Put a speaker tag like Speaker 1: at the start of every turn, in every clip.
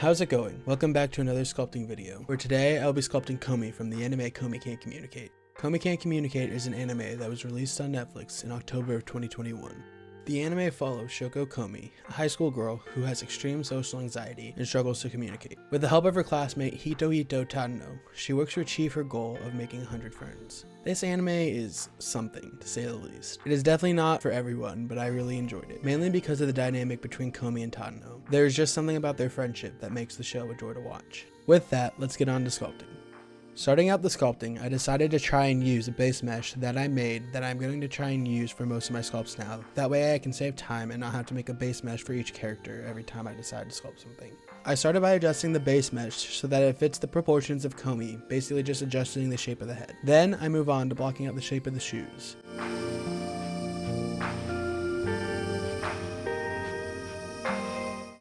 Speaker 1: How's it going? Welcome back to another sculpting video, where today I'll be sculpting Komi from the anime Komi Can't Communicate. Komi Can't Communicate is an anime that was released on Netflix in October of 2021. The anime follows Shoko Komi, a high school girl who has extreme social anxiety and struggles to communicate. With the help of her classmate Hito Tadano, she works to achieve her goal of making 100 friends. This anime is something, to say the least. It is definitely not for everyone, but I really enjoyed it, mainly because of the dynamic between Komi and Tadano. There is just something about their friendship that makes the show a joy to watch. With that, let's get on to sculpting. Starting out the sculpting, I decided to try and use a base mesh that I made that I'm going to try and use for most of my sculpts now. That way I can save time and not have to make a base mesh for each character every time I decide to sculpt something. I started by adjusting the base mesh so that it fits the proportions of Komi, basically just adjusting the shape of the head. Then I move on to blocking out the shape of the shoes.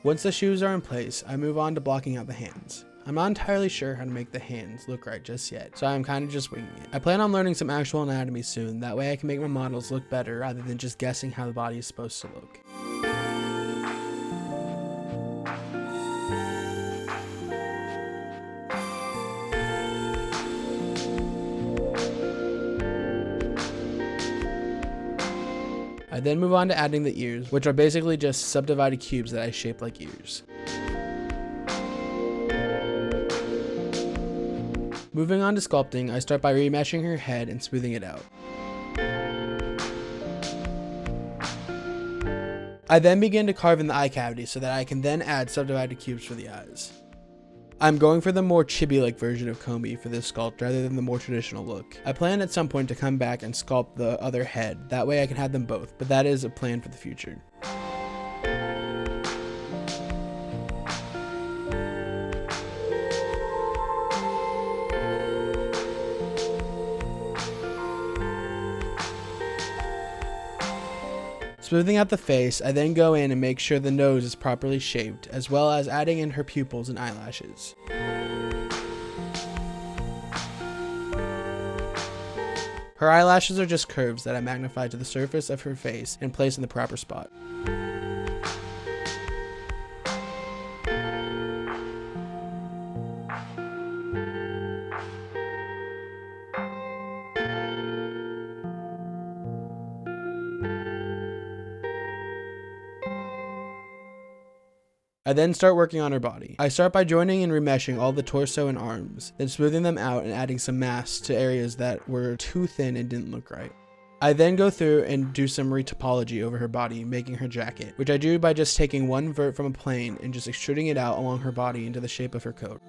Speaker 1: Once the shoes are in place, I move on to blocking out the hands. I'm not entirely sure how to make the hands look right just yet, so I'm kind of just winging it. I plan on learning some actual anatomy soon, that way I can make my models look better rather than just guessing how the body is supposed to look. I then move on to adding the ears, which are basically just subdivided cubes that I shape like ears. Moving on to sculpting, I start by remeshing her head and smoothing it out. I then begin to carve in the eye cavity so that I can then add subdivided cubes for the eyes. I'm going for the more chibi-like version of Komi for this sculpt rather than the more traditional look. I plan at some point to come back and sculpt the other head, that way I can have them both, but that is a plan for the future. Smoothing out the face, I then go in and make sure the nose is properly shaped, as well as adding in her pupils and eyelashes. Her eyelashes are just curves that I magnify to the surface of her face and place in the proper spot. I then start working on her body. I start by joining and remeshing all the torso and arms, then smoothing them out and adding some masks to areas that were too thin and didn't look right. I then go through and do some retopology over her body, making her jacket, which I do by just taking one vert from a plane and just extruding it out along her body into the shape of her coat.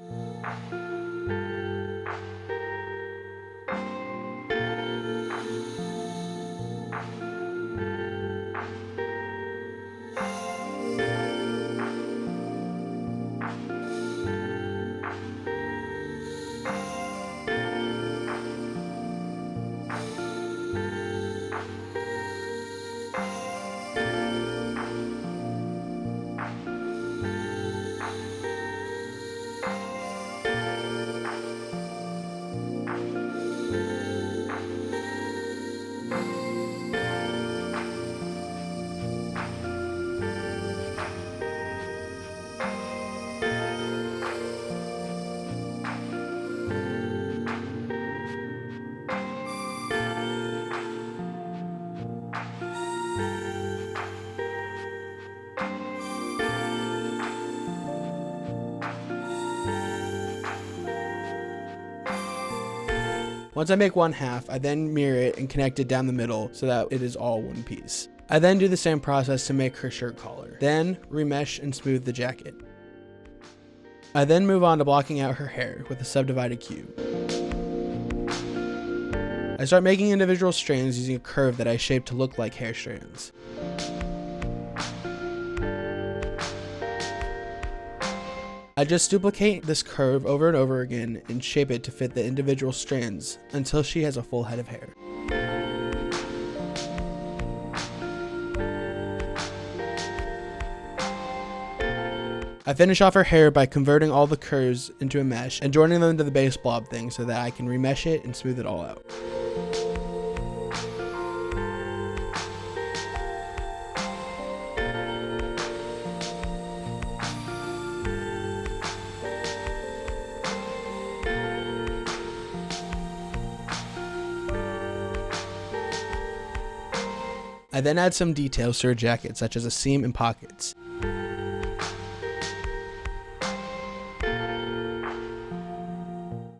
Speaker 1: Once I make one half, I then mirror it and connect it down the middle so that it is all one piece. I then do the same process to make her shirt collar, then remesh and smooth the jacket. I then move on to blocking out her hair with a subdivided cube. I start making individual strands using a curve that I shape to look like hair strands. I just duplicate this curve over and over again and shape it to fit the individual strands until she has a full head of hair. I finish off her hair by converting all the curves into a mesh and joining them to the base blob thing so that I can remesh it and smooth it all out. I then add some details to her jacket, such as a seam and pockets.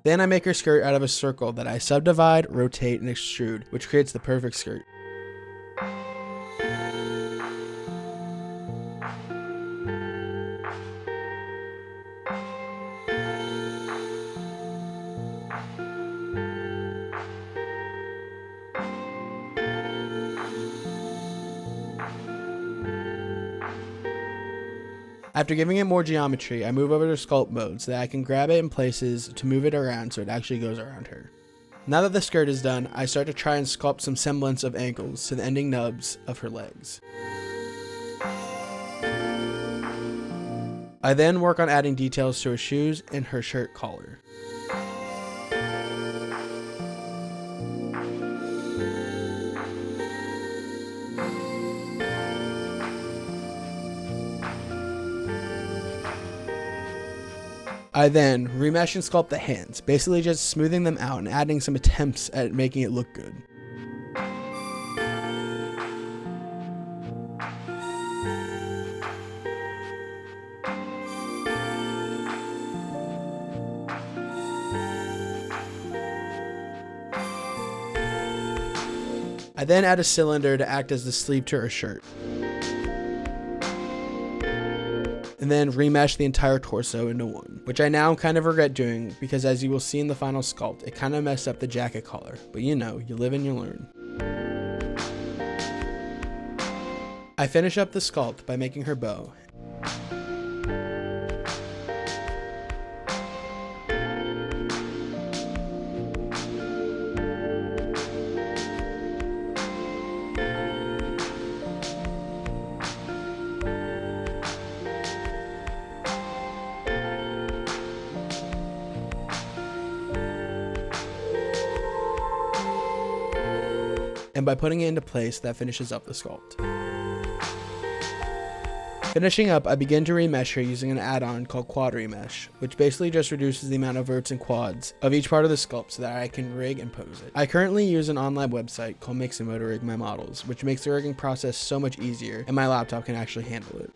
Speaker 1: Then I make her skirt out of a circle that I subdivide, rotate, and extrude, which creates the perfect skirt. After giving it more geometry, I move over to sculpt mode so that I can grab it in places to move it around so it actually goes around her. Now that the skirt is done, I start to try and sculpt some semblance of ankles to the ending nubs of her legs. I then work on adding details to her shoes and her shirt collar. I then remesh and sculpt the hands, basically just smoothing them out and adding some attempts at making it look good. I then add a cylinder to act as the sleeve to her shirt. And then remesh the entire torso into one, which I now kind of regret doing because, as you will see in the final sculpt, it kind of messed up the jacket collar, but you know, you live and you learn. I finish up the sculpt by making her bow. And by putting it into place, that finishes up the sculpt. Finishing up, I begin to remesh her using an add-on called quad remesh, which basically just reduces the amount of verts and quads of each part of the sculpt so that I can rig and pose it. I currently use an online website called Mixamo to rig my models, which makes the rigging process so much easier, and my laptop can actually handle it.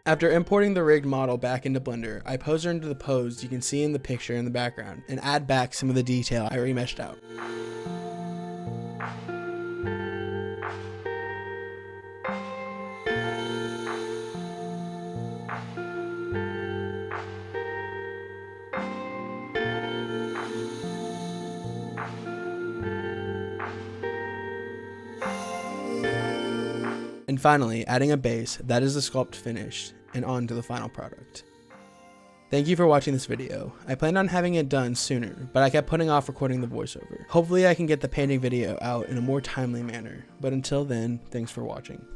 Speaker 1: After importing the rigged model back into Blender, I pose her into the pose you can see in the picture in the background and add back some of the detail I remeshed out. And finally, adding a base, that is the sculpt finished, and on to the final product. Thank you for watching this video. I planned on having it done sooner, but I kept putting off recording the voiceover. Hopefully I can get the painting video out in a more timely manner, but until then, thanks for watching.